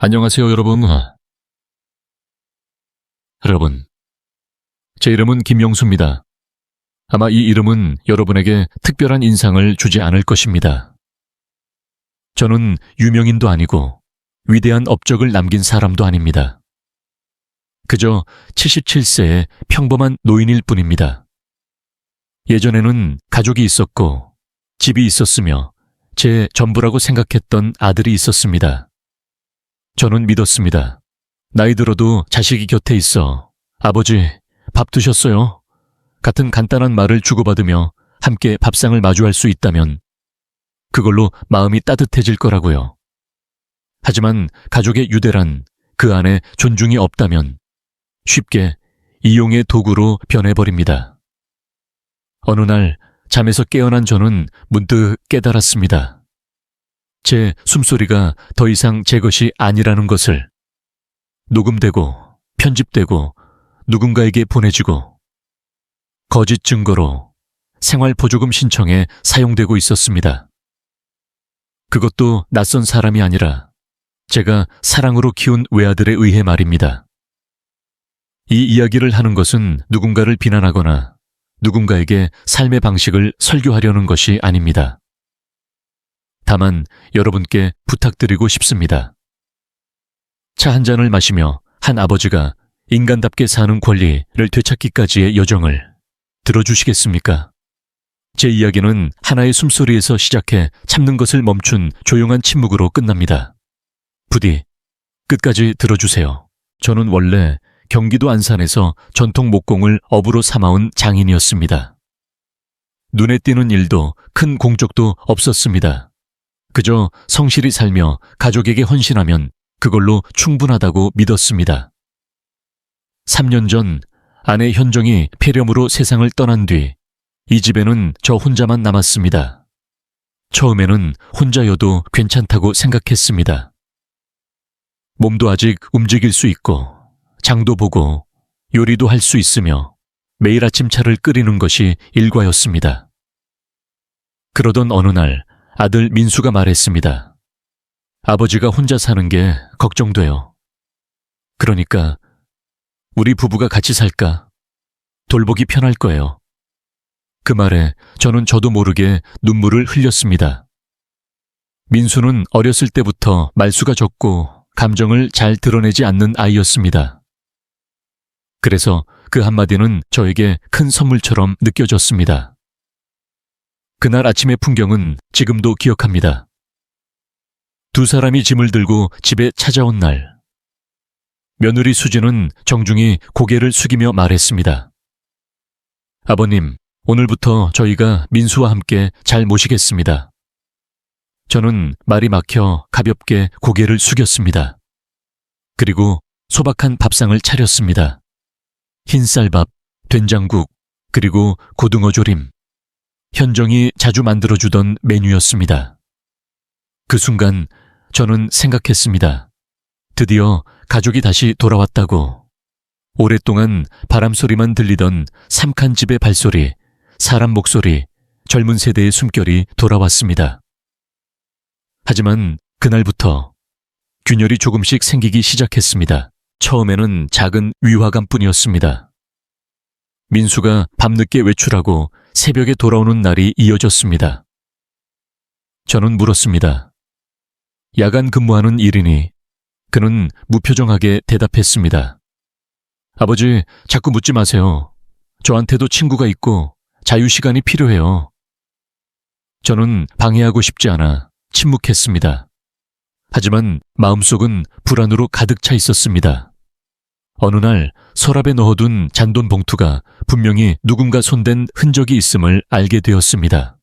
안녕하세요, 여러분. 여러분, 제 이름은 김영수입니다. 아마 이 이름은 여러분에게 특별한 인상을 주지 않을 것입니다. 저는 유명인도 아니고 위대한 업적을 남긴 사람도 아닙니다. 그저 77세의 평범한 노인일 뿐입니다. 예전에는 가족이 있었고 집이 있었으며 제 전부라고 생각했던 아들이 있었습니다. 저는 믿었습니다. 나이 들어도 자식이 곁에 있어 아버지, 밥 드셨어요? 같은 간단한 말을 주고받으며 함께 밥상을 마주할 수 있다면 그걸로 마음이 따뜻해질 거라고요. 하지만 가족의 유대란 그 안에 존중이 없다면 쉽게 이용의 도구로 변해버립니다. 어느 날 잠에서 깨어난 저는 문득 깨달았습니다. 제 숨소리가 더 이상 제 것이 아니라는 것을. 녹음되고 편집되고 누군가에게 보내지고 거짓 증거로 생활보조금 신청에 사용되고 있었습니다. 그것도 낯선 사람이 아니라 제가 사랑으로 키운 외아들에 의해 말입니다. 이 이야기를 하는 것은 누군가를 비난하거나 누군가에게 삶의 방식을 설교하려는 것이 아닙니다. 다만 여러분께 부탁드리고 싶습니다. 차 한 잔을 마시며 한 아버지가 인간답게 사는 권리를 되찾기까지의 여정을 들어주시겠습니까? 제 이야기는 하나의 숨소리에서 시작해 참는 것을 멈춘 조용한 침묵으로 끝납니다. 부디 끝까지 들어주세요. 저는 원래 경기도 안산에서 전통 목공을 업으로 삼아온 장인이었습니다. 눈에 띄는 일도 큰 공적도 없었습니다. 그저 성실히 살며 가족에게 헌신하면 그걸로 충분하다고 믿었습니다. 3년 전 아내 현정이 폐렴으로 세상을 떠난 뒤 이 집에는 저 혼자만 남았습니다. 처음에는 혼자여도 괜찮다고 생각했습니다. 몸도 아직 움직일 수 있고 장도 보고 요리도 할 수 있으며 매일 아침 차를 끓이는 것이 일과였습니다. 그러던 어느 날 아들 민수가 말했습니다. 아버지가 혼자 사는 게 걱정돼요. 그러니까 우리 부부가 같이 살까? 돌보기 편할 거예요. 그 말에 저는 저도 모르게 눈물을 흘렸습니다. 민수는 어렸을 때부터 말수가 적고 감정을 잘 드러내지 않는 아이였습니다. 그래서 그 한마디는 저에게 큰 선물처럼 느껴졌습니다. 그날 아침의 풍경은 지금도 기억합니다. 두 사람이 짐을 들고 집에 찾아온 날, 며느리 수지는 정중히 고개를 숙이며 말했습니다. 아버님, 오늘부터 저희가 민수와 함께 잘 모시겠습니다. 저는 말이 막혀 가볍게 고개를 숙였습니다. 그리고 소박한 밥상을 차렸습니다. 흰쌀밥, 된장국, 그리고 고등어 조림. 현정이 자주 만들어주던 메뉴였습니다. 그 순간 저는 생각했습니다. 드디어 가족이 다시 돌아왔다고. 오랫동안 바람소리만 들리던 삼칸집의 발소리, 사람 목소리, 젊은 세대의 숨결이 돌아왔습니다. 하지만 그날부터 균열이 조금씩 생기기 시작했습니다. 처음에는 작은 위화감뿐이었습니다. 민수가 밤늦게 외출하고 새벽에 돌아오는 날이 이어졌습니다. 저는 물었습니다. 야간 근무하는 일이니 그는 무표정하게 대답했습니다. 아버지, 자꾸 묻지 마세요. 저한테도 친구가 있고 자유시간이 필요해요. 저는 방해하고 싶지 않아 침묵했습니다. 하지만 마음속은 불안으로 가득 차 있었습니다. 어느 날 서랍에 넣어둔 잔돈 봉투가 분명히 누군가 손댄 흔적이 있음을 알게 되었습니다.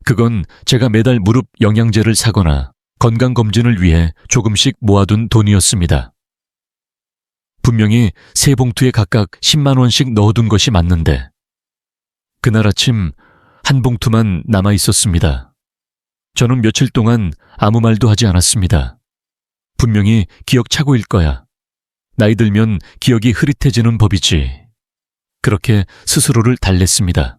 그건 제가 매달 무릎 영양제를 사거나 건강검진을 위해 조금씩 모아둔 돈이었습니다. 분명히 세 봉투에 각각 10만 원씩 넣어둔 것이 맞는데 그날 아침 한 봉투만 남아 있었습니다. 저는 며칠 동안 아무 말도 하지 않았습니다. 분명히 기억착오일 거야. 나이 들면 기억이 흐릿해지는 법이지. 그렇게 스스로를 달랬습니다.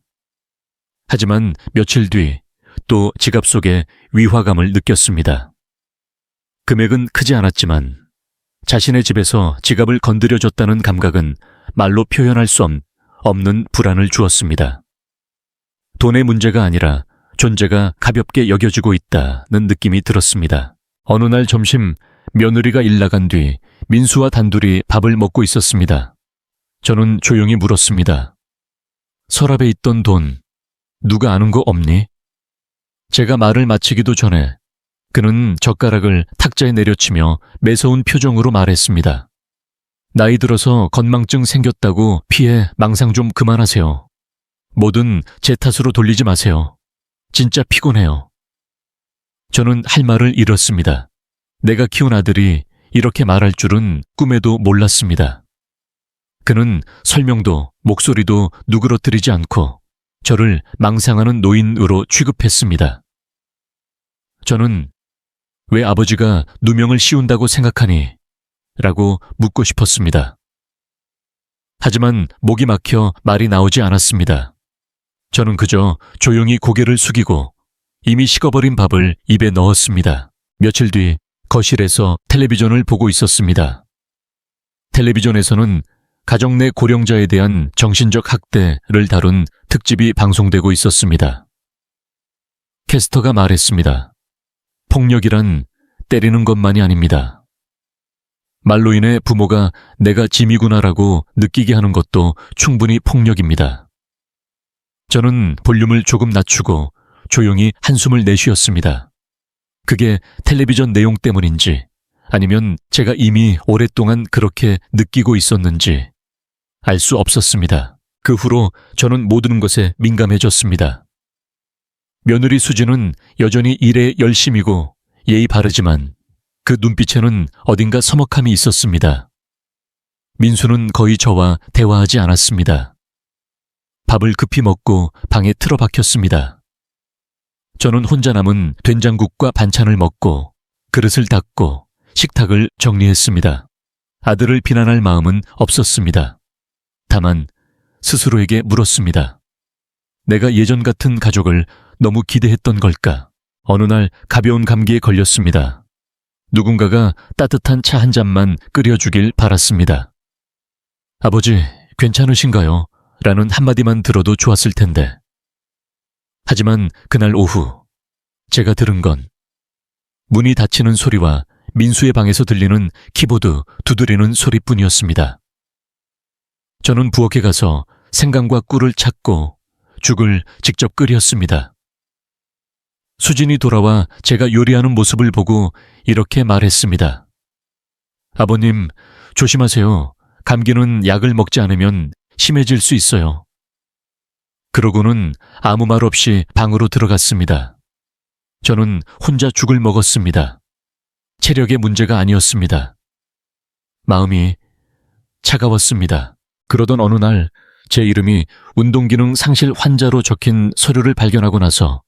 하지만 며칠 뒤 또 지갑 속에 위화감을 느꼈습니다. 금액은 크지 않았지만 자신의 집에서 지갑을 건드려줬다는 감각은 말로 표현할 수 없는 불안을 주었습니다. 돈의 문제가 아니라 존재가 가볍게 여겨지고 있다는 느낌이 들었습니다. 어느 날 점심 며느리가 일 나간 뒤 민수와 단둘이 밥을 먹고 있었습니다. 저는 조용히 물었습니다. 서랍에 있던 돈 누가 아는 거 없니? 제가 말을 마치기도 전에 그는 젓가락을 탁자에 내려치며 매서운 표정으로 말했습니다. 나이 들어서 건망증 생겼다고 피해 망상 좀 그만하세요. 뭐든 제 탓으로 돌리지 마세요. 진짜 피곤해요. 저는 할 말을 잃었습니다. 내가 키운 아들이 이렇게 말할 줄은 꿈에도 몰랐습니다. 그는 설명도 목소리도 누그러뜨리지 않고 저를 망상하는 노인으로 취급했습니다. 저는 왜 아버지가 누명을 씌운다고 생각하니? 라고 묻고 싶었습니다. 하지만 목이 막혀 말이 나오지 않았습니다. 저는 그저 조용히 고개를 숙이고 이미 식어버린 밥을 입에 넣었습니다. 며칠 뒤 거실에서 텔레비전을 보고 있었습니다. 텔레비전에서는 가정 내 고령자에 대한 정신적 학대를 다룬 특집이 방송되고 있었습니다. 캐스터가 말했습니다. 폭력이란 때리는 것만이 아닙니다. 말로 인해 부모가 내가 짐이구나라고 느끼게 하는 것도 충분히 폭력입니다. 저는 볼륨을 조금 낮추고 조용히 한숨을 내쉬었습니다. 그게 텔레비전 내용 때문인지 아니면 제가 이미 오랫동안 그렇게 느끼고 있었는지 알 수 없었습니다. 그 후로 저는 모든 것에 민감해졌습니다. 며느리 수지는 여전히 일에 열심이고 예의 바르지만 그 눈빛에는 어딘가 서먹함이 있었습니다. 민수는 거의 저와 대화하지 않았습니다. 밥을 급히 먹고 방에 틀어박혔습니다. 저는 혼자 남은 된장국과 반찬을 먹고 그릇을 닦고 식탁을 정리했습니다. 아들을 비난할 마음은 없었습니다. 다만 스스로에게 물었습니다. 내가 예전 같은 가족을 너무 기대했던 걸까? 어느 날 가벼운 감기에 걸렸습니다. 누군가가 따뜻한 차 한 잔만 끓여주길 바랐습니다. 아버지, 괜찮으신가요? 라는 한마디만 들어도 좋았을 텐데. 하지만 그날 오후 제가 들은 건 문이 닫히는 소리와 민수의 방에서 들리는 키보드 두드리는 소리뿐이었습니다. 저는 부엌에 가서 생강과 꿀을 찾고 죽을 직접 끓였습니다. 수진이 돌아와 제가 요리하는 모습을 보고 이렇게 말했습니다. 아버님, 조심하세요. 감기는 약을 먹지 않으면 심해질 수 있어요. 그러고는 아무 말 없이 방으로 들어갔습니다. 저는 혼자 죽을 먹었습니다. 체력의 문제가 아니었습니다. 마음이 차가웠습니다. 그러던 어느 날 제 이름이 운동기능 상실 환자로 적힌 서류를 발견하고 나서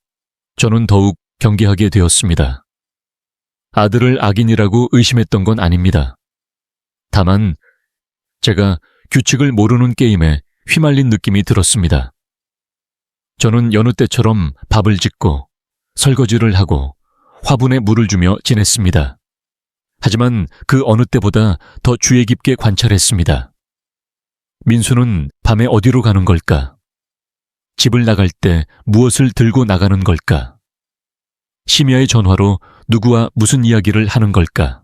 저는 더욱 경계하게 되었습니다. 아들을 악인이라고 의심했던 건 아닙니다. 다만 제가 규칙을 모르는 게임에 휘말린 느낌이 들었습니다. 저는 여느 때처럼 밥을 짓고 설거지를 하고 화분에 물을 주며 지냈습니다. 하지만 그 어느 때보다 더 주의 깊게 관찰했습니다. 민수는 밤에 어디로 가는 걸까? 집을 나갈 때 무엇을 들고 나가는 걸까? 심야의 전화로 누구와 무슨 이야기를 하는 걸까?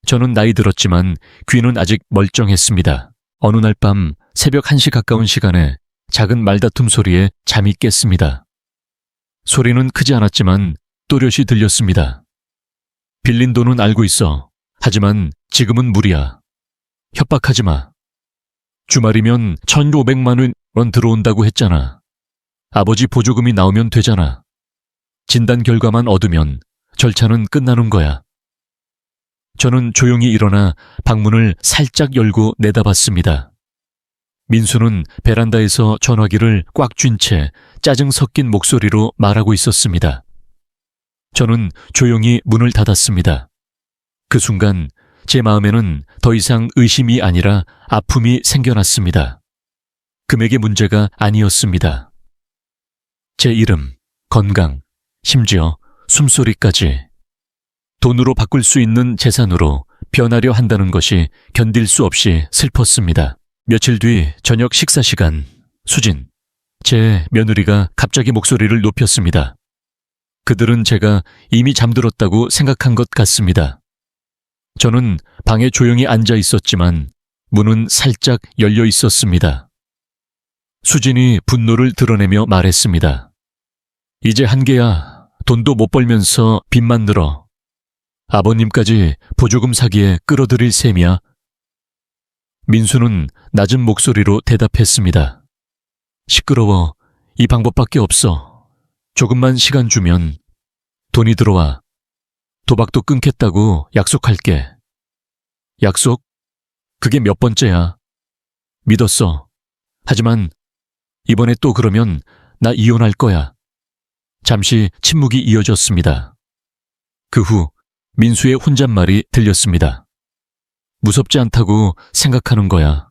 저는 나이 들었지만 귀는 아직 멀쩡했습니다. 어느 날 밤 새벽 1시 가까운 시간에 작은 말다툼 소리에 잠이 깼습니다. 소리는 크지 않았지만 또렷이 들렸습니다. 빌린 돈은 알고 있어. 하지만 지금은 무리야. 협박하지 마. 주말이면 1,500만 원 들어온다고 했잖아. 아버지 보조금이 나오면 되잖아. 진단 결과만 얻으면 절차는 끝나는 거야. 저는 조용히 일어나 방문을 살짝 열고 내다봤습니다. 민수는 베란다에서 전화기를 꽉 쥔 채 짜증 섞인 목소리로 말하고 있었습니다. 저는 조용히 문을 닫았습니다. 그 순간 제 마음에는 더 이상 의심이 아니라 아픔이 생겨났습니다. 금액의 문제가 아니었습니다. 제 이름, 건강, 심지어 숨소리까지. 돈으로 바꿀 수 있는 재산으로 변하려 한다는 것이 견딜 수 없이 슬펐습니다. 며칠 뒤 저녁 식사 시간, 수진, 제 며느리가 갑자기 목소리를 높였습니다. 그들은 제가 이미 잠들었다고 생각한 것 같습니다. 저는 방에 조용히 앉아 있었지만 문은 살짝 열려 있었습니다. 수진이 분노를 드러내며 말했습니다. 이제 한계야. 돈도 못 벌면서 빚만 늘어. 아버님까지 보조금 사기에 끌어들일 셈이야. 민수는 낮은 목소리로 대답했습니다. 시끄러워. 이 방법밖에 없어. 조금만 시간 주면 돈이 들어와. 도박도 끊겠다고 약속할게. 약속? 그게 몇 번째야. 믿었어. 하지만 이번에 또 그러면 나 이혼할 거야. 잠시 침묵이 이어졌습니다. 그 후 민수의 혼잣말이 들렸습니다. 무섭지 않다고 생각하는 거야.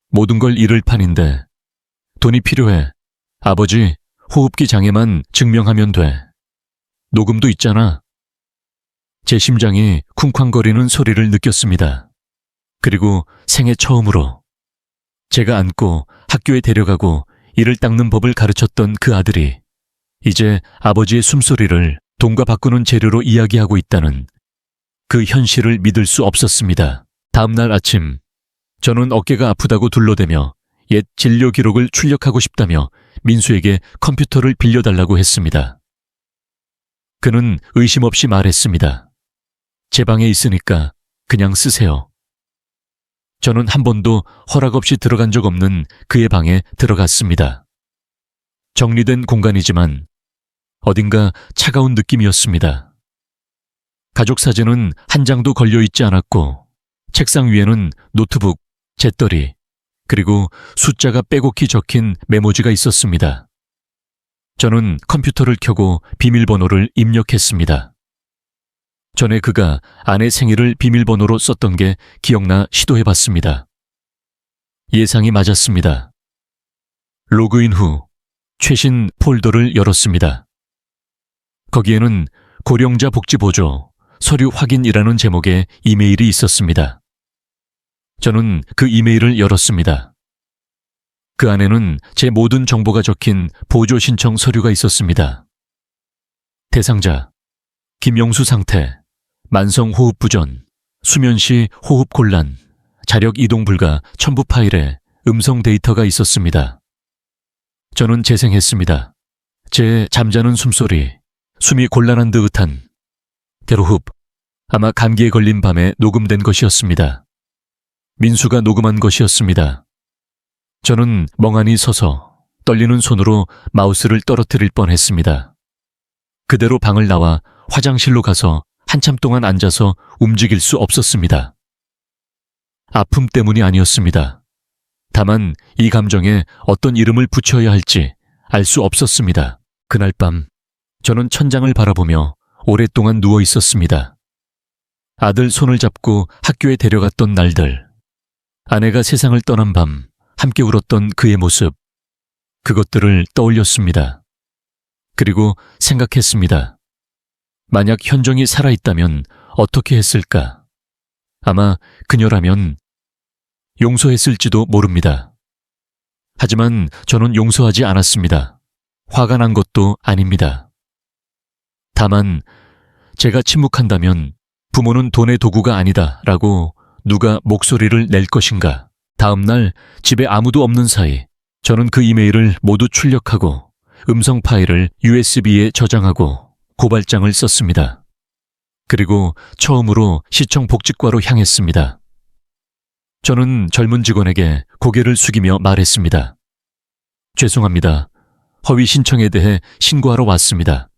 모든 걸 잃을 판인데 돈이 필요해. 아버지 호흡기 장애만 증명하면 돼. 녹음도 있잖아. 제 심장이 쿵쾅거리는 소리를 느꼈습니다. 그리고 생애 처음으로 제가 안고 학교에 데려가고 이를 닦는 법을 가르쳤던 그 아들이 이제 아버지의 숨소리를 돈과 바꾸는 재료로 이야기하고 있다는 그 현실을 믿을 수 없었습니다. 다음날 아침, 저는 어깨가 아프다고 둘러대며 옛 진료 기록을 출력하고 싶다며 민수에게 컴퓨터를 빌려달라고 했습니다. 그는 의심 없이 말했습니다. 제 방에 있으니까 그냥 쓰세요. 저는 한 번도 허락 없이 들어간 적 없는 그의 방에 들어갔습니다. 정리된 공간이지만 어딘가 차가운 느낌이었습니다. 가족 사진은 한 장도 걸려있지 않았고 책상 위에는 노트북, 재떨이, 그리고 숫자가 빼곡히 적힌 메모지가 있었습니다. 저는 컴퓨터를 켜고 비밀번호를 입력했습니다. 전에 그가 아내 생일을 비밀번호로 썼던 게 기억나 시도해봤습니다. 예상이 맞았습니다. 로그인 후 최신 폴더를 열었습니다. 거기에는 고령자 복지보조, 서류 확인이라는 제목의 이메일이 있었습니다. 저는 그 이메일을 열었습니다. 그 안에는 제 모든 정보가 적힌 보조 신청 서류가 있었습니다. 대상자, 김영수 상태, 만성호흡 부전, 수면시 호흡 곤란, 자력 이동 불가 첨부 파일에 음성 데이터가 있었습니다. 저는 재생했습니다. 제 잠자는 숨소리, 숨이 곤란한 듯한 대로흡, 아마 감기에 걸린 밤에 녹음된 것이었습니다. 민수가 녹음한 것이었습니다. 저는 멍하니 서서 떨리는 손으로 마우스를 떨어뜨릴 뻔했습니다. 그대로 방을 나와 화장실로 가서 한참 동안 앉아서 움직일 수 없었습니다. 아픔 때문이 아니었습니다. 다만 이 감정에 어떤 이름을 붙여야 할지 알 수 없었습니다. 그날 밤 저는 천장을 바라보며 오랫동안 누워 있었습니다. 아들 손을 잡고 학교에 데려갔던 날들, 아내가 세상을 떠난 밤 함께 울었던 그의 모습, 그것들을 떠올렸습니다. 그리고 생각했습니다. 만약 현정이 살아있다면 어떻게 했을까? 아마 그녀라면 용서했을지도 모릅니다. 하지만 저는 용서하지 않았습니다. 화가 난 것도 아닙니다. 다만 제가 침묵한다면 부모는 돈의 도구가 아니다 라고 누가 목소리를 낼 것인가. 다음 날 집에 아무도 없는 사이 저는 그 이메일을 모두 출력하고 음성 파일을 USB에 저장하고 고발장을 썼습니다. 그리고 처음으로 시청 복지과로 향했습니다. 저는 젊은 직원에게 고개를 숙이며 말했습니다. 죄송합니다. 허위 신청에 대해 신고하러 왔습니다.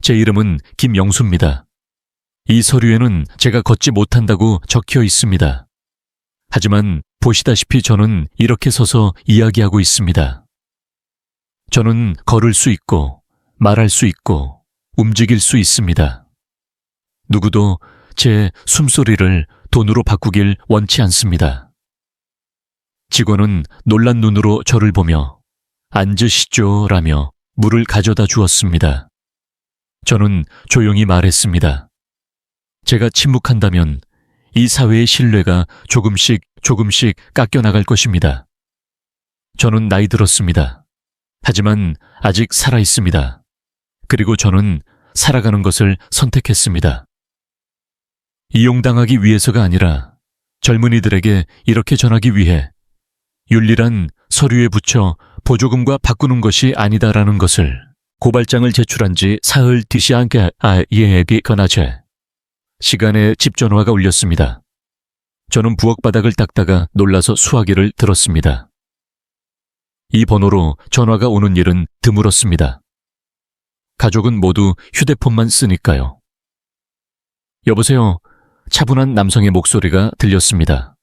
제 이름은 김영수입니다. 이 서류에는 제가 걷지 못한다고 적혀 있습니다. 하지만 보시다시피 저는 이렇게 서서 이야기하고 있습니다. 저는 걸을 수 있고 말할 수 있고 움직일 수 있습니다. 누구도 제 숨소리를 돈으로 바꾸길 원치 않습니다. 직원은 놀란 눈으로 저를 보며 앉으시죠 라며 물을 가져다 주었습니다. 저는 조용히 말했습니다. 제가 침묵한다면 이 사회의 신뢰가 조금씩 깎여나갈 것입니다. 저는 나이 들었습니다. 하지만 아직 살아 있습니다. 그리고 저는 살아가는 것을 선택했습니다. 이용당하기 위해서가 아니라 젊은이들에게 이렇게 전하기 위해 윤리란 서류에 붙여 보조금과 바꾸는 것이 아니다라는 것을 고발장을 제출한 지 사흘 뒤지 않게 아이에게 건하제 시간에 집 전화가 울렸습니다. 저는 부엌 바닥을 닦다가 놀라서 수화기를 들었습니다. 이 번호로 전화가 오는 일은 드물었습니다. 가족은 모두 휴대폰만 쓰니까요. 여보세요. 차분한 남성의 목소리가 들렸습니다.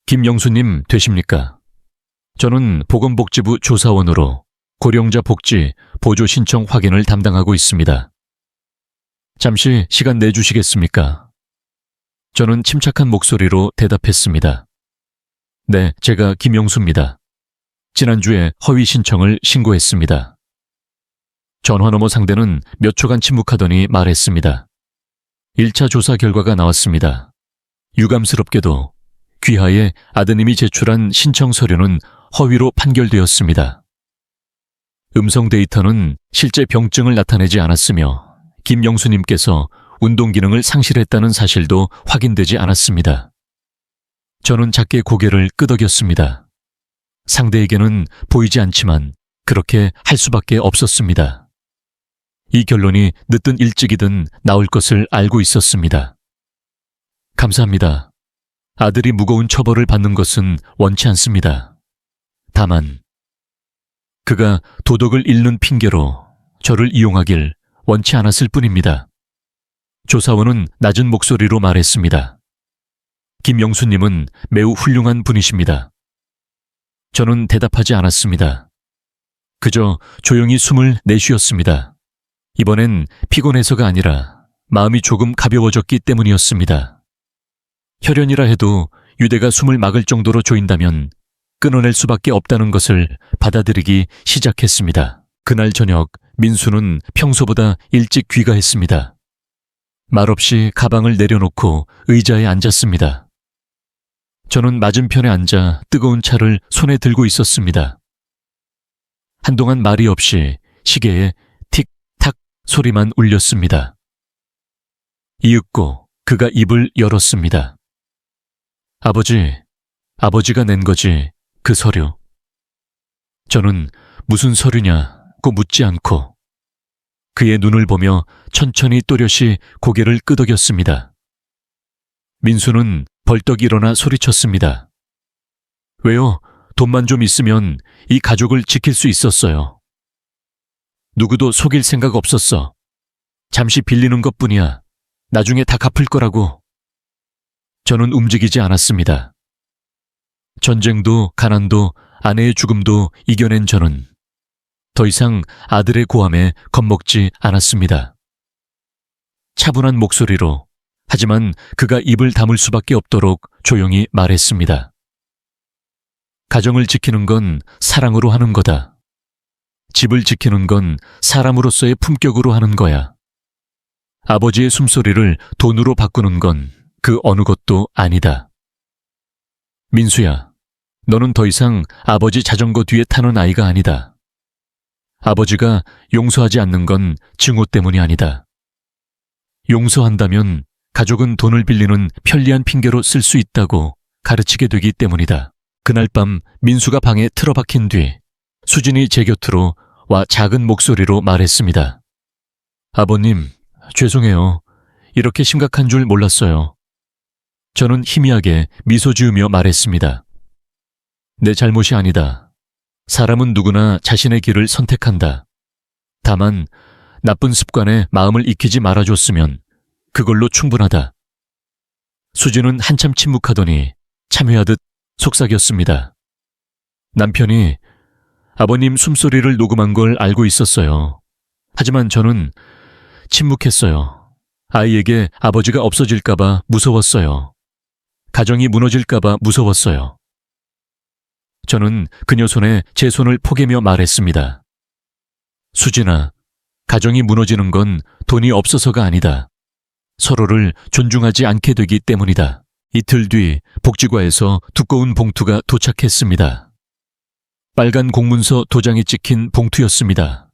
김영수님 되십니까? 저는 보건복지부 조사원으로 고령자 복지 보조 신청 확인을 담당하고 있습니다. 잠시 시간 내주시겠습니까? 저는 침착한 목소리로 대답했습니다. 네, 제가 김영수입니다. 지난주에 허위 신청을 신고했습니다. 전화 너머 상대는 몇 초간 침묵하더니 말했습니다. 1차 조사 결과가 나왔습니다. 유감스럽게도 귀하의 아드님이 제출한 신청 서류는 허위로 판결되었습니다. 음성 데이터는 실제 병증을 나타내지 않았으며 김영수님께서 운동 기능을 상실했다는 사실도 확인되지 않았습니다. 저는 작게 고개를 끄덕였습니다. 상대에게는 보이지 않지만 그렇게 할 수밖에 없었습니다. 이 결론이 늦든 일찍이든 나올 것을 알고 있었습니다. 감사합니다. 아들이 무거운 처벌을 받는 것은 원치 않습니다. 다만 그가 도덕을 잃는 핑계로 저를 이용하길 원치 않았을 뿐입니다. 조사원은 낮은 목소리로 말했습니다. 김영수님은 매우 훌륭한 분이십니다. 저는 대답하지 않았습니다. 그저 조용히 숨을 내쉬었습니다. 이번엔 피곤해서가 아니라 마음이 조금 가벼워졌기 때문이었습니다. 혈연이라 해도 유대가 숨을 막을 정도로 조인다면 끊어낼 수밖에 없다는 것을 받아들이기 시작했습니다. 그날 저녁 민수는 평소보다 일찍 귀가했습니다. 말없이 가방을 내려놓고 의자에 앉았습니다. 저는 맞은편에 앉아 뜨거운 차를 손에 들고 있었습니다. 한동안 말이 없이 시계에 틱탁 소리만 울렸습니다. 이윽고 그가 입을 열었습니다. 아버지가 낸 거지, 그 서류. 저는 무슨 서류냐고 묻지 않고 그의 눈을 보며 천천히 또렷이 고개를 끄덕였습니다. 민수는 벌떡 일어나 소리쳤습니다. 왜요? 돈만 좀 있으면 이 가족을 지킬 수 있었어요. 누구도 속일 생각 없었어. 잠시 빌리는 것뿐이야. 나중에 다 갚을 거라고. 저는 움직이지 않았습니다. 전쟁도 가난도 아내의 죽음도 이겨낸 저는 더 이상 아들의 고함에 겁먹지 않았습니다. 차분한 목소리로 하지만 그가 입을 다물 수밖에 없도록 조용히 말했습니다. 가정을 지키는 건 사랑으로 하는 거다. 집을 지키는 건 사람으로서의 품격으로 하는 거야. 아버지의 숨소리를 돈으로 바꾸는 건 그 어느 것도 아니다. 민수야, 너는 더 이상 아버지 자전거 뒤에 타는 아이가 아니다. 아버지가 용서하지 않는 건 증오 때문이 아니다. 용서한다면 가족은 돈을 빌리는 편리한 핑계로 쓸 수 있다고 가르치게 되기 때문이다. 그날 밤 민수가 방에 틀어박힌 뒤 수진이 제 곁으로 와 작은 목소리로 말했습니다. 아버님, 죄송해요. 이렇게 심각한 줄 몰랐어요. 저는 희미하게 미소 지으며 말했습니다. 내 잘못이 아니다. 사람은 누구나 자신의 길을 선택한다. 다만 나쁜 습관에 마음을 익히지 말아줬으면 그걸로 충분하다. 수진은 한참 침묵하더니 참회하듯 속삭였습니다. 남편이 아버님 숨소리를 녹음한 걸 알고 있었어요. 하지만 저는 침묵했어요. 아이에게 아버지가 없어질까봐 무서웠어요. 가정이 무너질까봐 무서웠어요. 저는 그녀 손에 제 손을 포개며 말했습니다. 수진아, 가정이 무너지는 건 돈이 없어서가 아니다. 서로를 존중하지 않게 되기 때문이다. 이틀 뒤 복지과에서 두꺼운 봉투가 도착했습니다. 빨간 공문서 도장이 찍힌 봉투였습니다.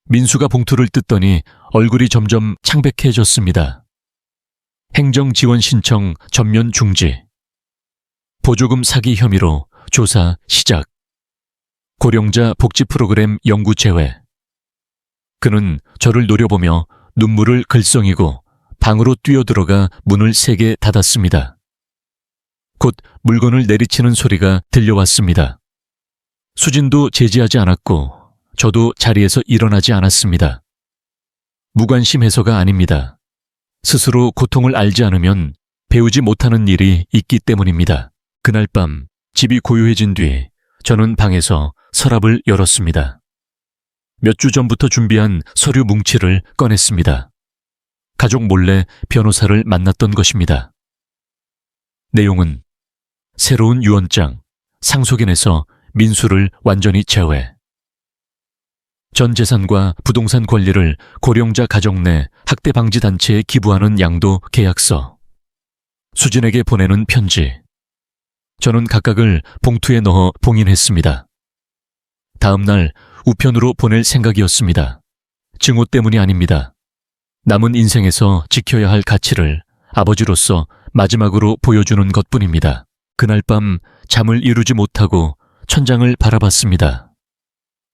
민수가 봉투를 뜯더니 얼굴이 점점 창백해졌습니다. 행정지원 신청 전면 중지. 보조금 사기 혐의로 조사 시작. 고령자 복지 프로그램 연구 제외. 그는 저를 노려보며 눈물을 글썽이고 방으로 뛰어들어가 문을 세게 닫았습니다. 곧 물건을 내리치는 소리가 들려왔습니다. 수진도 제지하지 않았고 저도 자리에서 일어나지 않았습니다. 무관심해서가 아닙니다. 스스로 고통을 알지 않으면 배우지 못하는 일이 있기 때문입니다. 그날 밤 집이 고요해진 뒤 저는 방에서 서랍을 열었습니다. 몇 주 전부터 준비한 서류 뭉치를 꺼냈습니다. 가족 몰래 변호사를 만났던 것입니다. 내용은 새로운 유언장, 상속인에서 민수를 완전히 제외. 전 재산과 부동산 권리를 고령자 가정 내 학대 방지 단체에 기부하는 양도 계약서. 수진에게 보내는 편지. 저는 각각을 봉투에 넣어 봉인했습니다. 다음 날 우편으로 보낼 생각이었습니다. 증오 때문이 아닙니다. 남은 인생에서 지켜야 할 가치를 아버지로서 마지막으로 보여주는 것뿐입니다. 그날 밤 잠을 이루지 못하고 천장을 바라봤습니다.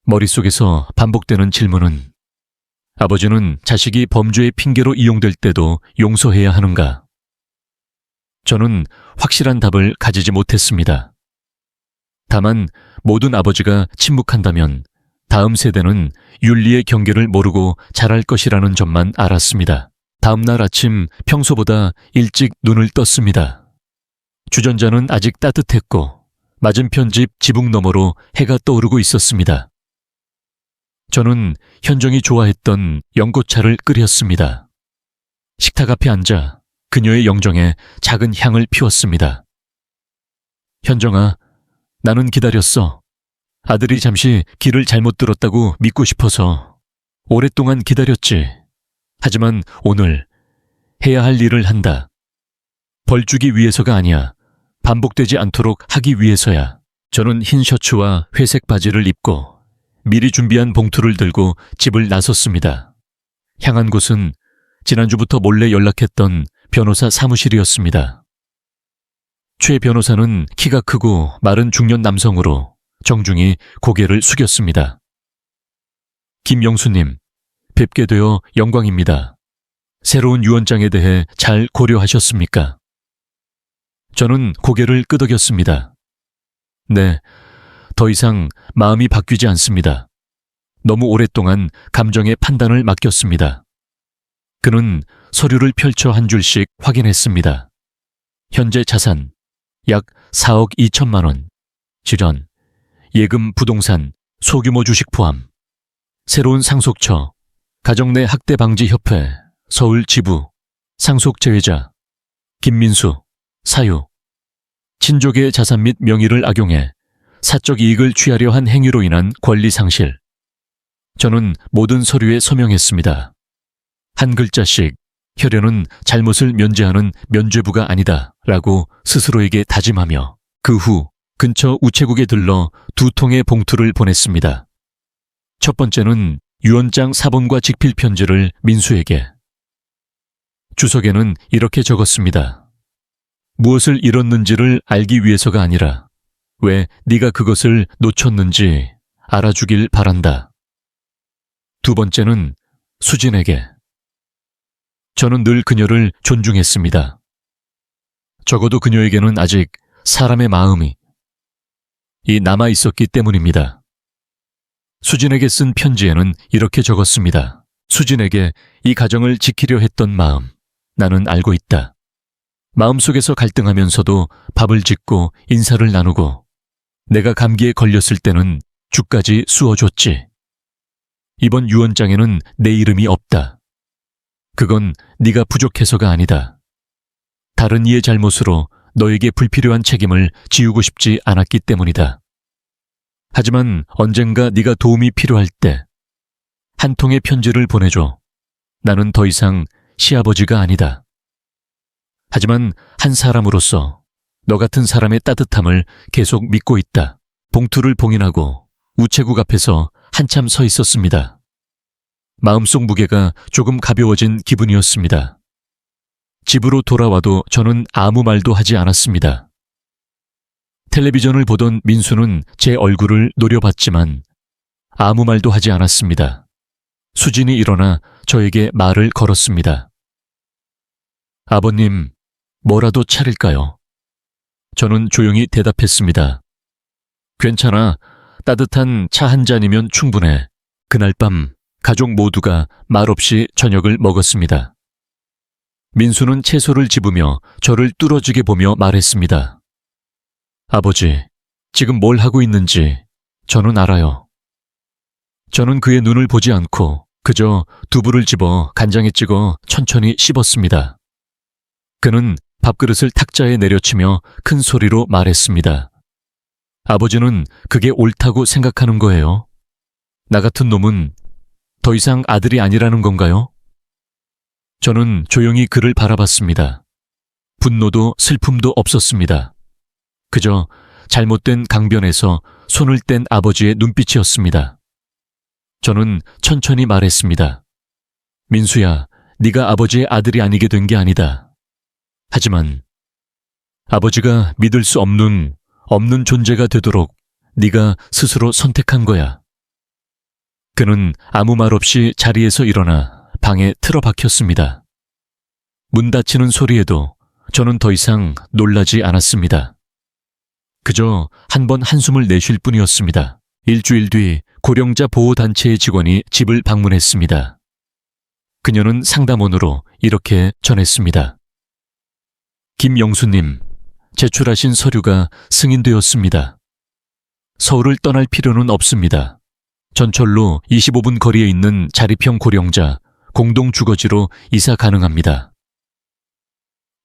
머릿속에서 반복되는 질문은 아버지는 자식이 범죄의 핑계로 이용될 때도 용서해야 하는가? 저는 확실한 답을 가지지 못했습니다. 다만 모든 아버지가 침묵한다면 다음 세대는 윤리의 경계를 모르고 자랄 것이라는 점만 알았습니다. 다음 날 아침 평소보다 일찍 눈을 떴습니다. 주전자는 아직 따뜻했고 맞은편 집 지붕 너머로 해가 떠오르고 있었습니다. 저는 현정이 좋아했던 연꽃차를 끓였습니다. 식탁 앞에 앉아 그녀의 영정에 작은 향을 피웠습니다. 현정아, 나는 기다렸어. 아들이 잠시 길을 잘못 들었다고 믿고 싶어서 오랫동안 기다렸지. 하지만 오늘 해야 할 일을 한다. 벌 주기 위해서가 아니야. 반복되지 않도록 하기 위해서야. 저는 흰 셔츠와 회색 바지를 입고 미리 준비한 봉투를 들고 집을 나섰습니다. 향한 곳은 지난주부터 몰래 연락했던 변호사 사무실이었습니다. 최 변호사는 키가 크고 마른 중년 남성으로 정중히 고개를 숙였습니다. 김영수님, 뵙게 되어 영광입니다. 새로운 유언장에 대해 잘 고려하셨습니까? 저는 고개를 끄덕였습니다. 네, 더 이상 마음이 바뀌지 않습니다. 너무 오랫동안 감정의 판단을 맡겼습니다. 그는 서류를 펼쳐 한 줄씩 확인했습니다. 현재 자산 약 4억 2천만 원, 질연, 예금 부동산, 소규모 주식 포함, 새로운 상속처, 가정 내 학대 방지 협회, 서울 지부, 상속 제외자, 김민수, 사유, 친족의 자산 및 명의를 악용해 사적 이익을 취하려 한 행위로 인한 권리 상실. 저는 모든 서류에 서명했습니다. 한 글자씩 혈연은 잘못을 면제하는 면죄부가 아니다 라고 스스로에게 다짐하며 그 후 근처 우체국에 들러 2통의 봉투를 보냈습니다. 첫 번째는 유언장 사본과 직필 편지를 민수에게. 주석에는 이렇게 적었습니다. 무엇을 잃었는지를 알기 위해서가 아니라 왜 네가 그것을 놓쳤는지 알아주길 바란다. 두 번째는 수진에게. 저는 늘 그녀를 존중했습니다. 적어도 그녀에게는 아직 사람의 마음이 남아 있었기 때문입니다. 수진에게 쓴 편지에는 이렇게 적었습니다. 수진에게 이 가정을 지키려 했던 마음, 나는 알고 있다. 마음속에서 갈등하면서도 밥을 짓고 인사를 나누고 내가 감기에 걸렸을 때는 죽까지 쑤어줬지. 이번 유언장에는 내 이름이 없다. 그건 네가 부족해서가 아니다. 다른 이의 잘못으로 너에게 불필요한 책임을 지우고 싶지 않았기 때문이다. 하지만 언젠가 네가 도움이 필요할 때 한 통의 편지를 보내줘. 나는 더 이상 시아버지가 아니다. 하지만 한 사람으로서 너 같은 사람의 따뜻함을 계속 믿고 있다. 봉투를 봉인하고 우체국 앞에서 한참 서 있었습니다. 마음속 무게가 조금 가벼워진 기분이었습니다. 집으로 돌아와도 저는 아무 말도 하지 않았습니다. 텔레비전을 보던 민수는 제 얼굴을 노려봤지만 아무 말도 하지 않았습니다. 수진이 일어나 저에게 말을 걸었습니다. 아버님, 뭐라도 차릴까요? 저는 조용히 대답했습니다. 괜찮아. 따뜻한 차 한 잔이면 충분해. 그날 밤 가족 모두가 말없이 저녁을 먹었습니다. 민수는 채소를 집으며 저를 뚫어지게 보며 말했습니다. 아버지, 지금 뭘 하고 있는지 저는 알아요. 저는 그의 눈을 보지 않고 그저 두부를 집어 간장에 찍어 천천히 씹었습니다. 그는 밥그릇을 탁자에 내려치며 큰 소리로 말했습니다. 아버지는 그게 옳다고 생각하는 거예요? 나 같은 놈은 더 이상 아들이 아니라는 건가요? 저는 조용히 그를 바라봤습니다. 분노도 슬픔도 없었습니다. 그저 잘못된 강변에서 손을 뗀 아버지의 눈빛이었습니다. 저는 천천히 말했습니다. 민수야, 네가 아버지의 아들이 아니게 된 게 아니다. 하지만 아버지가 믿을 수 없는 존재가 되도록 네가 스스로 선택한 거야. 그는 아무 말 없이 자리에서 일어나 방에 틀어박혔습니다. 문 닫히는 소리에도 저는 더 이상 놀라지 않았습니다. 그저 한 번 한숨을 내쉴 뿐이었습니다. 일주일 뒤 고령자 보호단체의 직원이 집을 방문했습니다. 그녀는 상담원으로 이렇게 전했습니다. 김영수님, 제출하신 서류가 승인되었습니다. 서울을 떠날 필요는 없습니다. 전철로 25분 거리에 있는 자립형 고령자 공동주거지로 이사 가능합니다.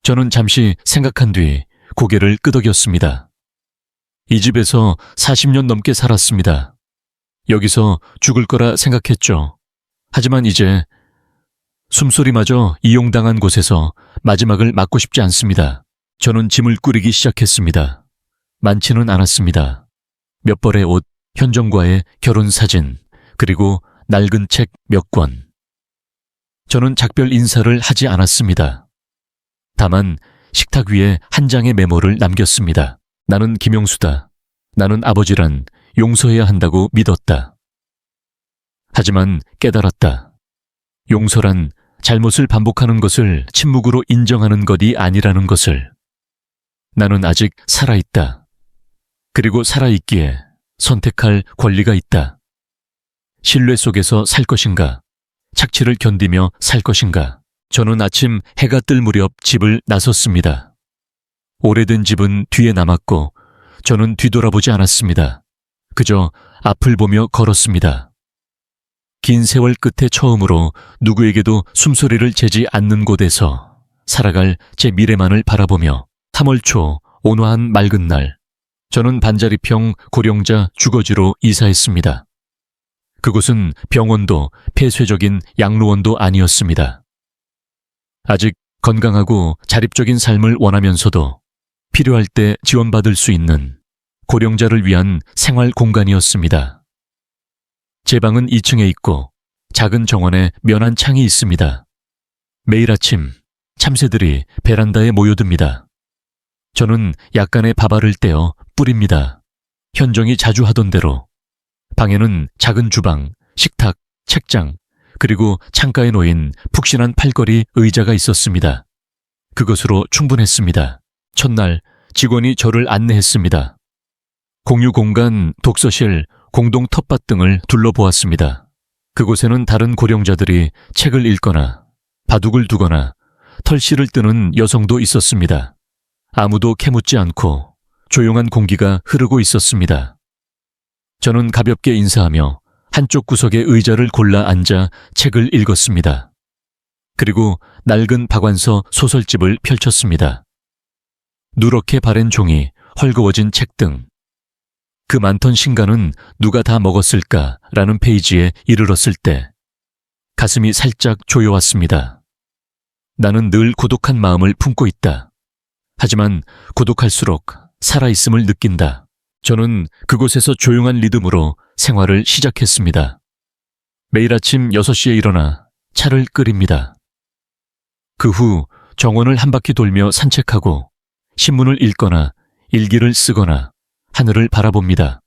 저는 잠시 생각한 뒤 고개를 끄덕였습니다. 이 집에서 40년 넘게 살았습니다. 여기서 죽을 거라 생각했죠. 하지만 이제 숨소리마저 이용당한 곳에서 마지막을 맞고 싶지 않습니다. 저는 짐을 꾸리기 시작했습니다. 많지는 않았습니다. 몇 벌의 옷, 현정과의 결혼 사진, 그리고 낡은 책 몇 권. 저는 작별 인사를 하지 않았습니다. 다만 식탁 위에 한 장의 메모를 남겼습니다. 나는 김영수다. 나는 아버지란 용서해야 한다고 믿었다. 하지만 깨달았다. 용서란 잘못을 반복하는 것을 침묵으로 인정하는 것이 아니라는 것을. 나는 아직 살아있다. 그리고 살아있기에 선택할 권리가 있다. 신뢰 속에서 살 것인가? 착취를 견디며 살 것인가? 저는 아침 해가 뜰 무렵 집을 나섰습니다. 오래된 집은 뒤에 남았고 저는 뒤돌아보지 않았습니다. 그저 앞을 보며 걸었습니다. 긴 세월 끝에 처음으로 누구에게도 숨소리를 재지 않는 곳에서 살아갈 제 미래만을 바라보며 3월 초 온화한 맑은 날, 저는 반자리평 고령자 주거지로 이사했습니다. 그곳은 병원도 폐쇄적인 양로원도 아니었습니다. 아직 건강하고 자립적인 삶을 원하면서도 필요할 때 지원받을 수 있는 고령자를 위한 생활 공간이었습니다. 제 방은 2층에 있고 작은 정원에 면한 창이 있습니다. 매일 아침 참새들이 베란다에 모여듭니다. 저는 약간의 밥알을 떼어 뿌립니다. 현정이 자주 하던 대로 방에는 작은 주방, 식탁, 책장, 그리고 창가에 놓인 푹신한 팔걸이 의자가 있었습니다. 그것으로 충분했습니다. 첫날 직원이 저를 안내했습니다. 공유 공간, 독서실, 공동 텃밭 등을 둘러보았습니다. 그곳에는 다른 고령자들이 책을 읽거나 바둑을 두거나 털씨를 뜨는 여성도 있었습니다. 아무도 캐묻지 않고 조용한 공기가 흐르고 있었습니다. 저는 가볍게 인사하며 한쪽 구석에 의자를 골라 앉아 책을 읽었습니다. 그리고 낡은 박완서 소설집을 펼쳤습니다. 누렇게 바랜 종이, 헐거워진 책 등. 그 많던 신간은 누가 다 먹었을까라는 페이지에 이르렀을 때 가슴이 살짝 조여왔습니다. 나는 늘 고독한 마음을 품고 있다. 하지만 고독할수록 살아있음을 느낀다. 저는 그곳에서 조용한 리듬으로 생활을 시작했습니다. 매일 아침 6시에 일어나 차를 끓입니다. 그 후 정원을 한 바퀴 돌며 산책하고 신문을 읽거나 일기를 쓰거나 하늘을 바라봅니다.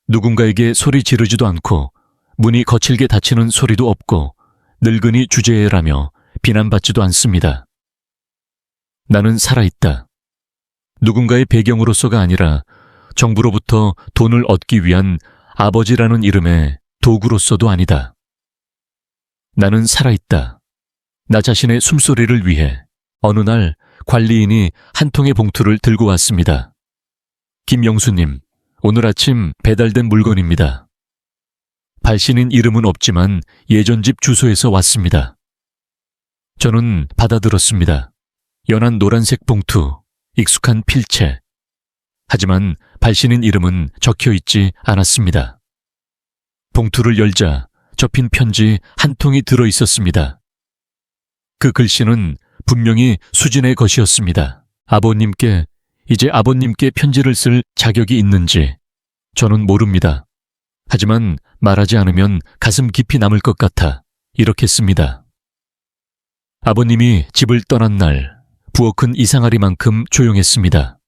누군가에게 소리 지르지도 않고 문이 거칠게 닫히는 소리도 없고 늙은이 주제라며 비난받지도 않습니다. 나는 살아있다. 누군가의 배경으로서가 아니라 정부로부터 돈을 얻기 위한 아버지라는 이름의 도구로서도 아니다. 나는 살아있다. 나 자신의 숨소리를 위해 어느 날 관리인이 한 통의 봉투를 들고 왔습니다. 김영수님, 오늘 아침 배달된 물건입니다. 발신인 이름은 없지만 예전 집 주소에서 왔습니다. 저는 받아들었습니다. 연한 노란색 봉투, 익숙한 필체. 하지만 발신인 이름은 적혀 있지 않았습니다. 봉투를 열자 접힌 편지 한 통이 들어 있었습니다. 그 글씨는 분명히 수진의 것이었습니다. 이제 아버님께 편지를 쓸 자격이 있는지 저는 모릅니다. 하지만 말하지 않으면 가슴 깊이 남을 것 같아 이렇게 씁니다. 아버님이 집을 떠난 날 부엌은 이상하리만큼 조용했습니다.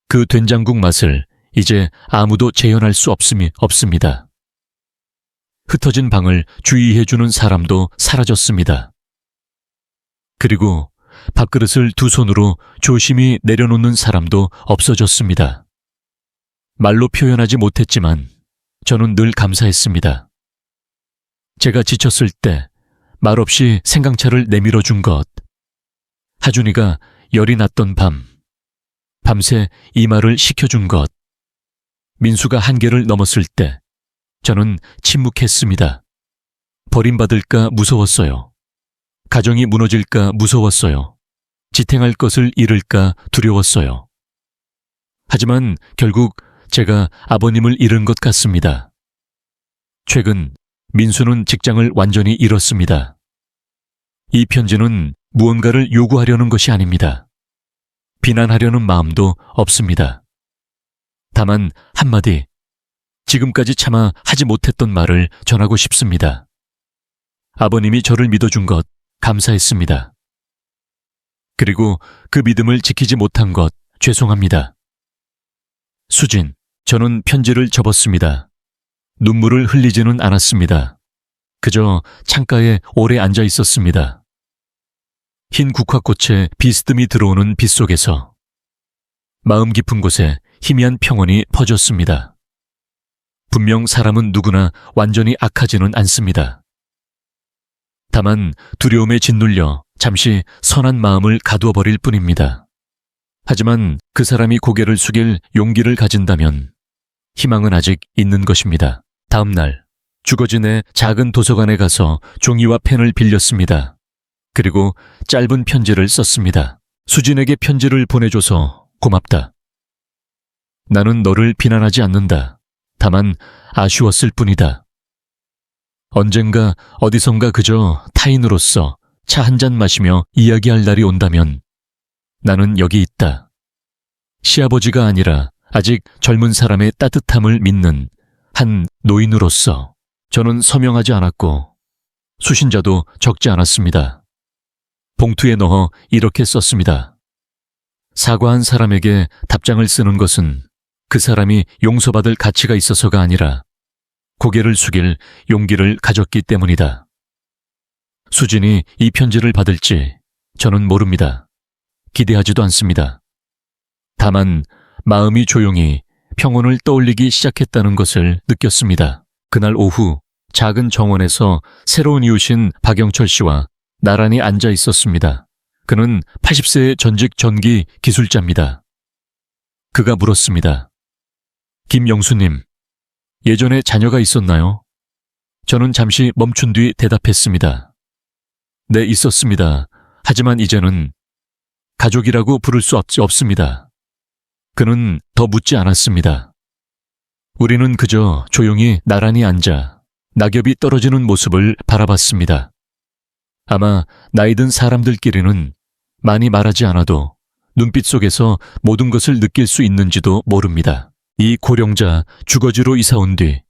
그 된장국 맛을 이제 아무도 재현할 수 없습니다. 흩어진 방을 주의해주는 사람도 사라졌습니다. 그리고 밥그릇을 두 손으로 조심히 내려놓는 사람도 없어졌습니다. 말로 표현하지 못했지만 저는 늘 감사했습니다. 제가 지쳤을 때 말없이 생강차를 내밀어 준 것, 하준이가 열이 났던 밤새 이마를 식혀준 것, 민수가 한계를 넘었을 때 저는 침묵했습니다. 버림받을까 무서웠어요. 가정이 무너질까 무서웠어요. 지탱할 것을 잃을까 두려웠어요. 하지만 결국 제가 아버님을 잃은 것 같습니다. 최근 민수는 직장을 완전히 잃었습니다. 이 편지는 무언가를 요구하려는 것이 아닙니다. 비난하려는 마음도 없습니다. 다만 한마디, 지금까지 차마 하지 못했던 말을 전하고 싶습니다. 아버님이 저를 믿어준 것 감사했습니다. 그리고 그 믿음을 지키지 못한 것 죄송합니다. 수진, 저는 편지를 접었습니다. 눈물을 흘리지는 않았습니다. 그저 창가에 오래 앉아 있었습니다. 흰 국화꽃에 비스듬히 들어오는 빛 속에서 마음 깊은 곳에 희미한 평온이 퍼졌습니다. 분명 사람은 누구나 완전히 악하지는 않습니다. 다만 두려움에 짓눌려 잠시 선한 마음을 가두어 버릴 뿐입니다. 하지만 그 사람이 고개를 숙일 용기를 가진다면 희망은 아직 있는 것입니다. 다음 날 주거진의 작은 도서관에 가서 종이와 펜을 빌렸습니다. 그리고 짧은 편지를 썼습니다. 수진에게 편지를 보내줘서 고맙다. 나는 너를 비난하지 않는다. 다만 아쉬웠을 뿐이다. 언젠가 어디선가 그저 타인으로서 차 한 잔 마시며 이야기할 날이 온다면 나는 여기 있다. 시아버지가 아니라 아직 젊은 사람의 따뜻함을 믿는 한 노인으로서. 저는 서명하지 않았고 수신자도 적지 않았습니다. 봉투에 넣어 이렇게 썼습니다. 사과한 사람에게 답장을 쓰는 것은 그 사람이 용서받을 가치가 있어서가 아니라 고개를 숙일 용기를 가졌기 때문이다. 수진이 이 편지를 받을지 저는 모릅니다. 기대하지도 않습니다. 다만 마음이 조용히 평온을 떠올리기 시작했다는 것을 느꼈습니다. 그날 오후 작은 정원에서 새로운 이웃인 박영철 씨와 나란히 앉아 있었습니다. 그는 80세의 전직 전기 기술자입니다. 그가 물었습니다. 김영수님, 예전에 자녀가 있었나요? 저는 잠시 멈춘 뒤 대답했습니다. 네, 있었습니다. 하지만 이제는 가족이라고 부를 수 없습니다. 그는 더 묻지 않았습니다. 우리는 그저 조용히 나란히 앉아 낙엽이 떨어지는 모습을 바라봤습니다. 아마 나이 든 사람들끼리는 많이 말하지 않아도 눈빛 속에서 모든 것을 느낄 수 있는지도 모릅니다. 이 고령자 주거지로 이사 온 뒤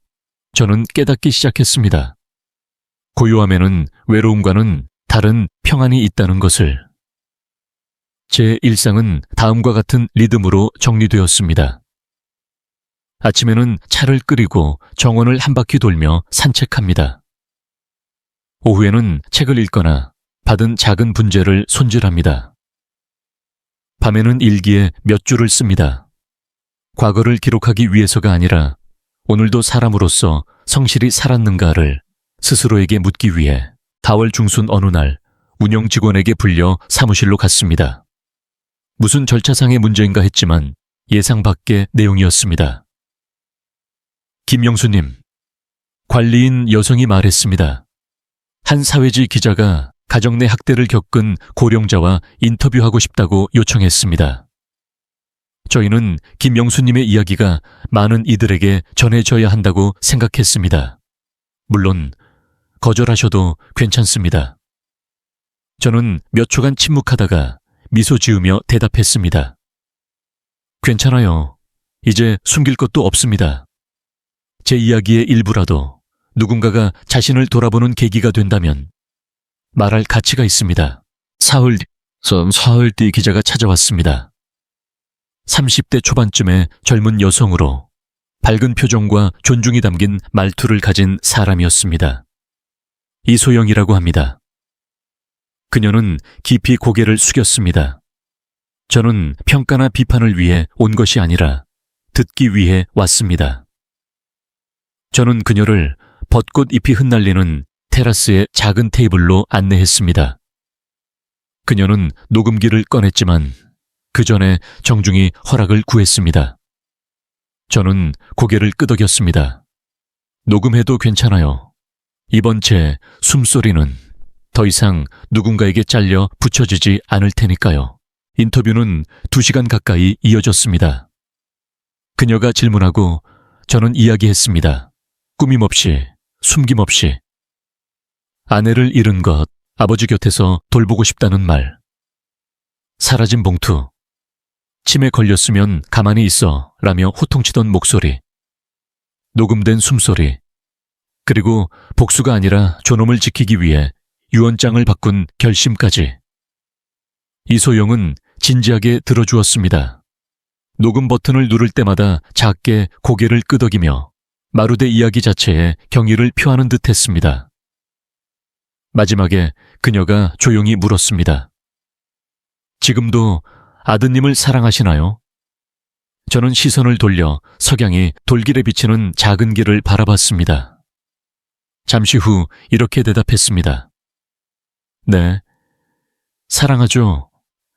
저는 깨닫기 시작했습니다. 고요함에는 외로움과는 다른 평안이 있다는 것을. 제 일상은 다음과 같은 리듬으로 정리되었습니다. 아침에는 차를 끓이고 정원을 한 바퀴 돌며 산책합니다. 오후에는 책을 읽거나 받은 작은 분재를 손질합니다. 밤에는 일기에 몇 줄을 씁니다. 과거를 기록하기 위해서가 아니라 오늘도 사람으로서 성실히 살았는가를 스스로에게 묻기 위해 4월 중순 어느 날 운영 직원에게 불려 사무실로 갔습니다. 무슨 절차상의 문제인가 했지만 예상 밖의 내용이었습니다. 김영수님, 관리인 여성이 말했습니다. 한 사회지 기자가 가정 내 학대를 겪은 고령자와 인터뷰하고 싶다고 요청했습니다. 저희는 김영수님의 이야기가 많은 이들에게 전해져야 한다고 생각했습니다. 물론 거절하셔도 괜찮습니다. 저는 몇 초간 침묵하다가 미소 지으며 대답했습니다. 괜찮아요. 이제 숨길 것도 없습니다. 제 이야기의 일부라도 누군가가 자신을 돌아보는 계기가 된다면 말할 가치가 있습니다. 사흘 뒤 기자가 찾아왔습니다. 30대 초반쯤의 젊은 여성으로 밝은 표정과 존중이 담긴 말투를 가진 사람이었습니다. 이소영이라고 합니다. 그녀는 깊이 고개를 숙였습니다. 저는 평가나 비판을 위해 온 것이 아니라 듣기 위해 왔습니다. 저는 그녀를 벚꽃 잎이 흩날리는 테라스의 작은 테이블로 안내했습니다. 그녀는 녹음기를 꺼냈지만 그 전에 정중히 허락을 구했습니다. 저는 고개를 끄덕였습니다. 녹음해도 괜찮아요. 이번 제 숨소리는 더 이상 누군가에게 잘려 붙여지지 않을 테니까요. 인터뷰는 2시간 가까이 이어졌습니다. 그녀가 질문하고 저는 이야기했습니다. 꾸밈없이, 숨김없이. 아내를 잃은 것, 아버지 곁에서 돌보고 싶다는 말. 사라진 봉투. 침에 걸렸으면 가만히 있어 라며 호통치던 목소리. 녹음된 숨소리. 그리고 복수가 아니라 존엄을 지키기 위해 유언장을 바꾼 결심까지. 이소영은 진지하게 들어주었습니다. 녹음 버튼을 누를 때마다 작게 고개를 끄덕이며 마루대 이야기 자체에 경의를 표하는 듯 했습니다. 마지막에 그녀가 조용히 물었습니다. 지금도 아드님을 사랑하시나요? 저는 시선을 돌려 석양이 돌길에 비치는 작은 길을 바라봤습니다. 잠시 후 이렇게 대답했습니다. 네, 사랑하죠.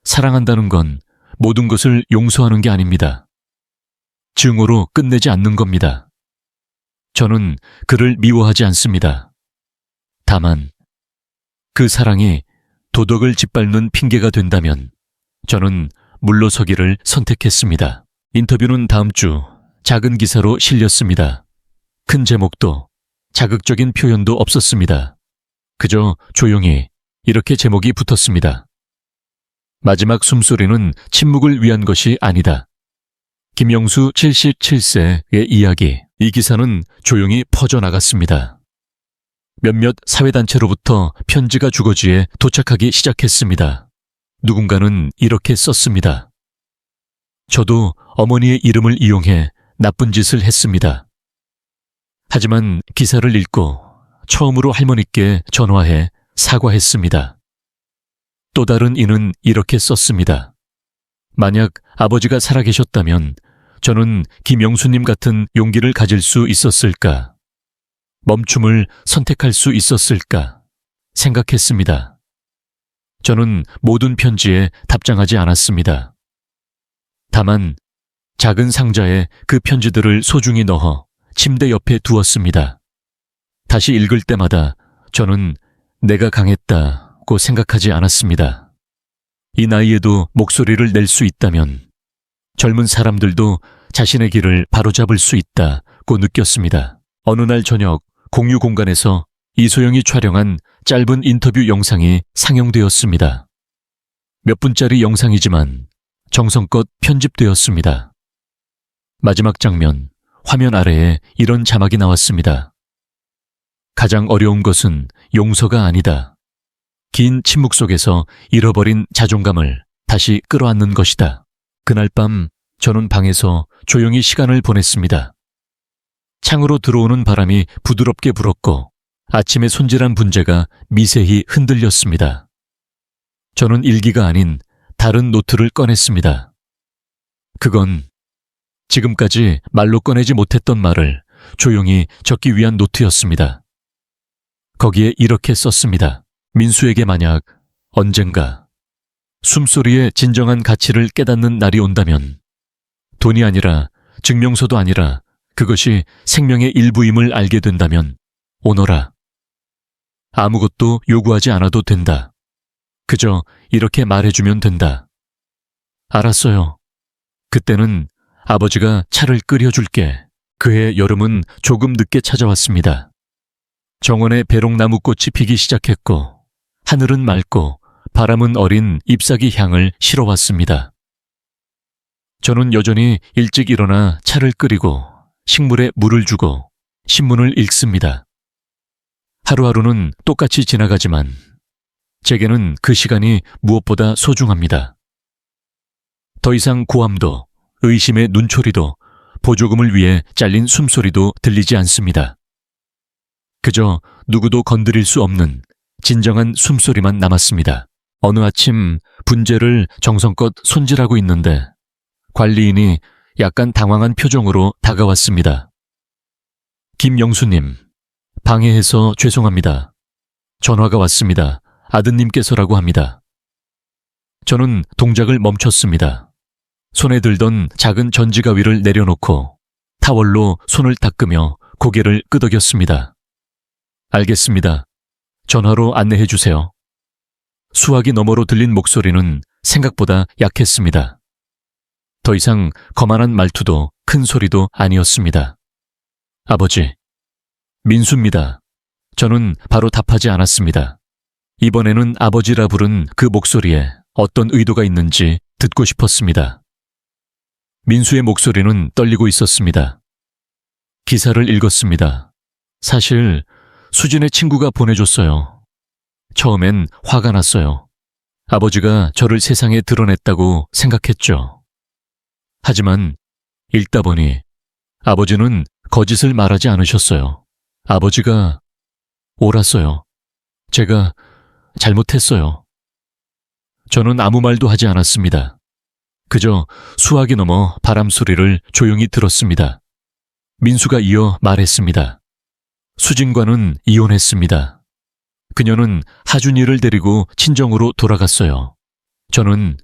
사랑한다는 건 모든 것을 용서하는 게 아닙니다. 증오로 끝내지 않는 겁니다. 저는 그를 미워하지 않습니다. 다만 그 사랑이 도덕을 짓밟는 핑계가 된다면 저는 물러서기를 선택했습니다. 인터뷰는 다음 주 작은 기사로 실렸습니다. 큰 제목도 자극적인 표현도 없었습니다. 그저 조용히 이렇게 제목이 붙었습니다. 마지막 숨소리는 침묵을 위한 것이 아니다. 김영수 77세의 이야기. 이 기사는 조용히 퍼져나갔습니다. 몇몇 사회단체로부터 편지가 주거지에 도착하기 시작했습니다. 누군가는 이렇게 썼습니다. 저도 어머니의 이름을 이용해 나쁜 짓을 했습니다. 하지만 기사를 읽고 처음으로 할머니께 전화해 사과했습니다. 또 다른 이는 이렇게 썼습니다. 만약 아버지가 살아계셨다면 저는 김영수님 같은 용기를 가질 수 있었을까? 멈춤을 선택할 수 있었을까? 생각했습니다. 저는 모든 편지에 답장하지 않았습니다. 다만 작은 상자에 그 편지들을 소중히 넣어 침대 옆에 두었습니다. 다시 읽을 때마다 저는 내가 강했다고 생각하지 않았습니다. 이 나이에도 목소리를 낼 수 있다면 젊은 사람들도 자신의 길을 바로잡을 수 있다고 느꼈습니다. 어느 날 저녁 공유 공간에서 이소영이 촬영한 짧은 인터뷰 영상이 상영되었습니다. 몇 분짜리 영상이지만 정성껏 편집되었습니다. 마지막 장면, 화면 아래에 이런 자막이 나왔습니다. 가장 어려운 것은 용서가 아니다. 긴 침묵 속에서 잃어버린 자존감을 다시 끌어안는 것이다. 그날 밤 저는 방에서 조용히 시간을 보냈습니다. 창으로 들어오는 바람이 부드럽게 불었고 아침의 손질한 분재가 미세히 흔들렸습니다. 저는 일기가 아닌 다른 노트를 꺼냈습니다. 그건 지금까지 말로 꺼내지 못했던 말을 조용히 적기 위한 노트였습니다. 거기에 이렇게 썼습니다. 민수에게 만약 언젠가 숨소리의 진정한 가치를 깨닫는 날이 온다면 돈이 아니라 증명서도 아니라 그것이 생명의 일부임을 알게 된다면 오너라. 아무것도 요구하지 않아도 된다. 그저 이렇게 말해주면 된다. 알았어요. 그때는 아버지가 차를 끓여줄게. 그해 여름은 조금 늦게 찾아왔습니다. 정원에 배롱나무꽃이 피기 시작했고 하늘은 맑고 바람은 어린 잎사귀 향을 실어왔습니다. 저는 여전히 일찍 일어나 차를 끓이고 식물에 물을 주고 신문을 읽습니다. 하루하루는 똑같이 지나가지만 제게는 그 시간이 무엇보다 소중합니다. 더 이상 고함도 의심의 눈초리도 보조금을 위해 잘린 숨소리도 들리지 않습니다. 그저 누구도 건드릴 수 없는 진정한 숨소리만 남았습니다. 어느 아침 분재를 정성껏 손질하고 있는데 관리인이 약간 당황한 표정으로 다가왔습니다. 김영수님, 방해해서 죄송합니다. 전화가 왔습니다. 아드님께서라고 합니다. 저는 동작을 멈췄습니다. 손에 들던 작은 전지가위를 내려놓고 타월로 손을 닦으며 고개를 끄덕였습니다. 알겠습니다. 전화로 안내해 주세요. 수화기 너머로 들린 목소리는 생각보다 약했습니다. 더 이상 거만한 말투도 큰 소리도 아니었습니다. 아버지, 민수입니다. 저는 바로 답하지 않았습니다. 이번에는 아버지라 부른 그 목소리에 어떤 의도가 있는지 듣고 싶었습니다. 민수의 목소리는 떨리고 있었습니다. 기사를 읽었습니다. 사실 수진의 친구가 보내줬어요. 처음엔 화가 났어요. 아버지가 저를 세상에 드러냈다고 생각했죠. 하지만 읽다 보니 아버지는 거짓을 말하지 않으셨어요. 아버지가 옳았어요. 제가 잘못했어요. 저는 아무 말도 하지 않았습니다. 그저 수화기 넘어 바람 소리를 조용히 들었습니다. 민수가 이어 말했습니다. 수진과는 이혼했습니다. 그녀는 하준이를 데리고 친정으로 돌아갔어요. 저는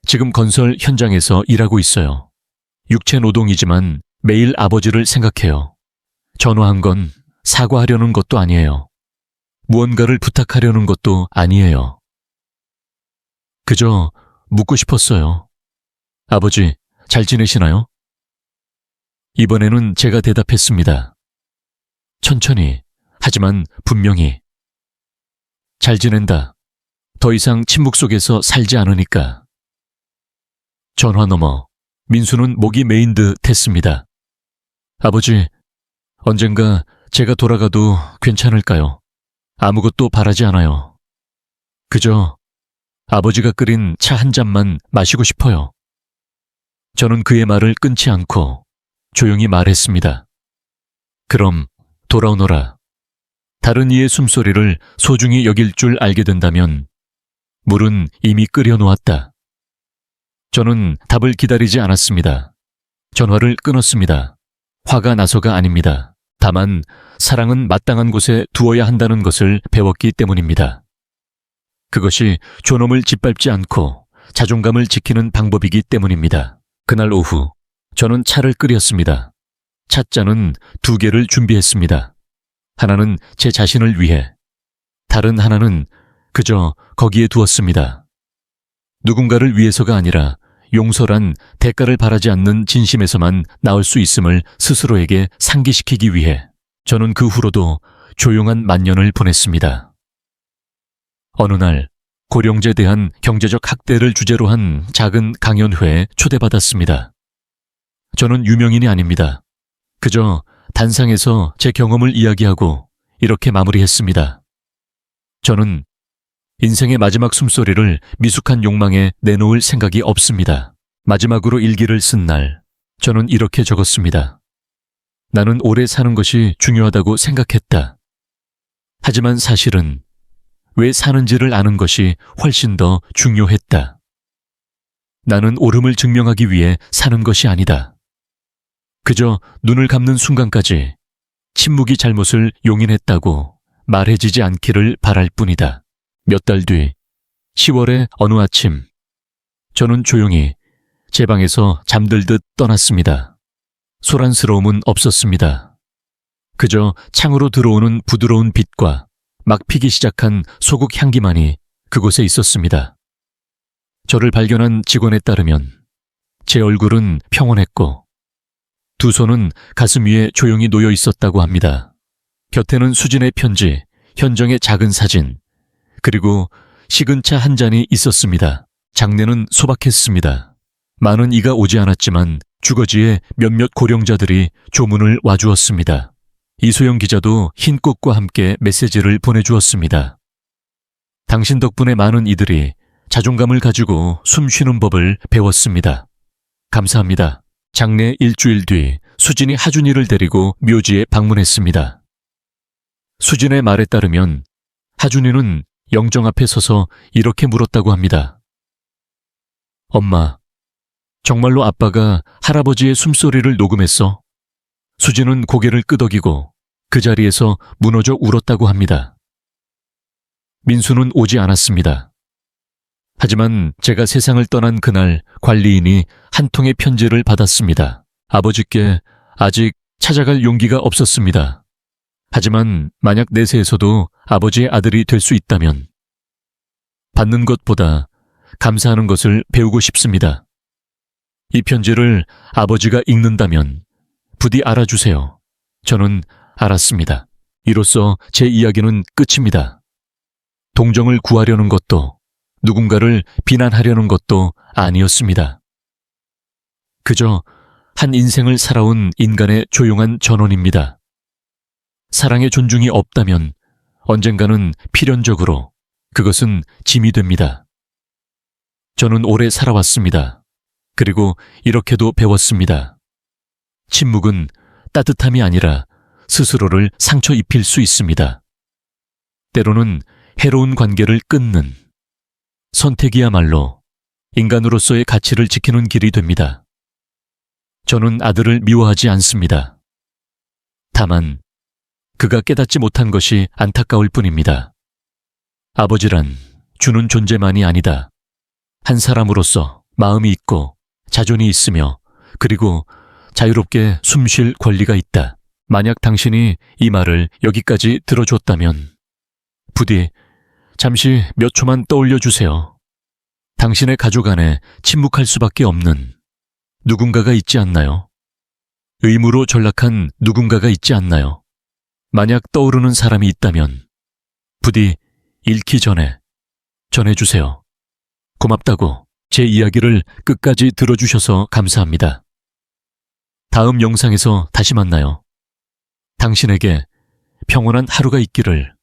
지금 건설 현장에서 일하고 있어요. 육체 노동이지만 매일 아버지를 생각해요. 전화한 건 사과하려는 것도 아니에요. 무언가를 부탁하려는 것도 아니에요. 그저 묻고 싶었어요. 아버지, 잘 지내시나요? 이번에는 제가 대답했습니다. 천천히, 하지만 분명히. 잘 지낸다. 더 이상 침묵 속에서 살지 않으니까. 전화 너머 민수는 목이 메인 듯 했습니다. 아버지, 언젠가 제가 돌아가도 괜찮을까요? 아무것도 바라지 않아요. 그저 아버지가 끓인 차 한 잔만 마시고 싶어요. 저는 그의 말을 끊지 않고 조용히 말했습니다. 그럼 돌아오너라. 다른 이의 숨소리를 소중히 여길 줄 알게 된다면 물은 이미 끓여 놓았다. 저는 답을 기다리지 않았습니다. 전화를 끊었습니다. 화가 나서가 아닙니다. 다만 사랑은 마땅한 곳에 두어야 한다는 것을 배웠기 때문입니다. 그것이 존엄을 짓밟지 않고 자존감을 지키는 방법이기 때문입니다. 그날 오후 저는 차를 끓였습니다. 찻잔은 2개를 준비했습니다. 하나는 제 자신을 위해, 다른 하나는 그저 거기에 두었습니다. 누군가를 위해서가 아니라 용서란 대가를 바라지 않는 진심에서만 나올 수 있음을 스스로에게 상기시키기 위해 저는 그 후로도 조용한 만년을 보냈습니다. 어느 날 고령자에 대한 경제적 학대를 주제로 한 작은 강연회에 초대받았습니다. 저는 유명인이 아닙니다. 그저 단상에서 제 경험을 이야기하고 이렇게 마무리했습니다. 저는 인생의 마지막 숨소리를 미숙한 욕망에 내놓을 생각이 없습니다. 마지막으로 일기를 쓴 날, 저는 이렇게 적었습니다. 나는 오래 사는 것이 중요하다고 생각했다. 하지만 사실은 왜 사는지를 아는 것이 훨씬 더 중요했다. 나는 옳음을 증명하기 위해 사는 것이 아니다. 그저 눈을 감는 순간까지 침묵이 잘못을 용인했다고 말해지지 않기를 바랄 뿐이다. 몇 달 뒤 10월의 어느 아침, 저는 조용히 제 방에서 잠들듯 떠났습니다. 소란스러움은 없었습니다. 그저 창으로 들어오는 부드러운 빛과 막 피기 시작한 소국 향기만이 그곳에 있었습니다. 저를 발견한 직원에 따르면 제 얼굴은 평온했고 두 손은 가슴 위에 조용히 놓여 있었다고 합니다. 곁에는 수진의 편지, 현정의 작은 사진, 그리고 식은 차 한 잔이 있었습니다. 장례는 소박했습니다. 많은 이가 오지 않았지만 주거지에 몇몇 고령자들이 조문을 와주었습니다. 이소영 기자도 흰 꽃과 함께 메시지를 보내주었습니다. 당신 덕분에 많은 이들이 자존감을 가지고 숨 쉬는 법을 배웠습니다. 감사합니다. 장례 일주일 뒤 수진이 하준이를 데리고 묘지에 방문했습니다. 수진의 말에 따르면 하준이는 영정 앞에 서서 이렇게 물었다고 합니다. 엄마, 정말로 아빠가 할아버지의 숨소리를 녹음했어? 수진은 고개를 끄덕이고 그 자리에서 무너져 울었다고 합니다. 민수는 오지 않았습니다. 하지만 제가 세상을 떠난 그날 관리인이 한 통의 편지를 받았습니다. 아버지께 아직 찾아갈 용기가 없었습니다. 하지만 만약 내세에서도 아버지의 아들이 될 수 있다면 받는 것보다 감사하는 것을 배우고 싶습니다. 이 편지를 아버지가 읽는다면 부디 알아주세요. 저는 알았습니다. 이로써 제 이야기는 끝입니다. 동정을 구하려는 것도 누군가를 비난하려는 것도 아니었습니다. 그저 한 인생을 살아온 인간의 조용한 전원입니다. 사랑의 존중이 없다면 언젠가는 필연적으로 그것은 짐이 됩니다. 저는 오래 살아왔습니다. 그리고 이렇게도 배웠습니다. 침묵은 따뜻함이 아니라 스스로를 상처 입힐 수 있습니다. 때로는 해로운 관계를 끊는 선택이야말로 인간으로서의 가치를 지키는 길이 됩니다. 저는 아들을 미워하지 않습니다. 다만 그가 깨닫지 못한 것이 안타까울 뿐입니다. 아버지란 주는 존재만이 아니다. 한 사람으로서 마음이 있고 자존이 있으며 그리고 자유롭게 숨 쉴 권리가 있다. 만약 당신이 이 말을 여기까지 들어줬다면 부디 잠시 몇 초만 떠올려 주세요. 당신의 가족 안에 침묵할 수밖에 없는 누군가가 있지 않나요? 의무로 전락한 누군가가 있지 않나요? 만약 떠오르는 사람이 있다면 부디 잃기 전에 전해주세요. 고맙다고 제 이야기를 끝까지 들어주셔서 감사합니다. 다음 영상에서 다시 만나요. 당신에게 평온한 하루가 있기를